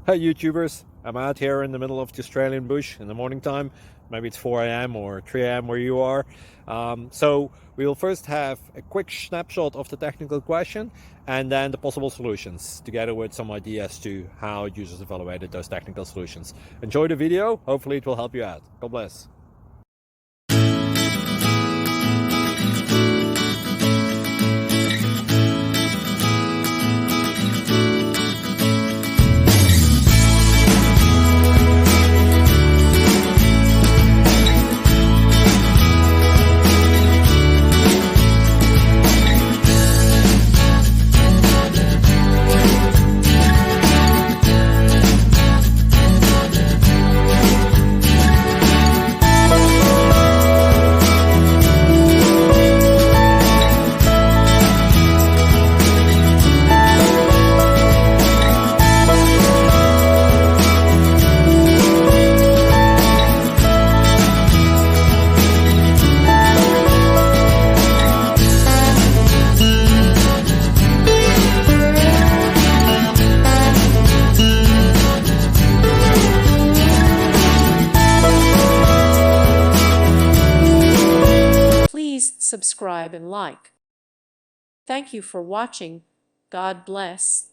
Hey YouTubers, I'm out here in the middle of the Australian bush in the morning time. Maybe it's 4 a.m. or 3 a.m. where you are. So we'll first have a quick snapshot of the technical question and then the possible solutions, together with some ideas to how users evaluated those technical solutions. Enjoy the video, hopefully it will help you out. God bless. Please subscribe and like. Thank you for watching. God bless.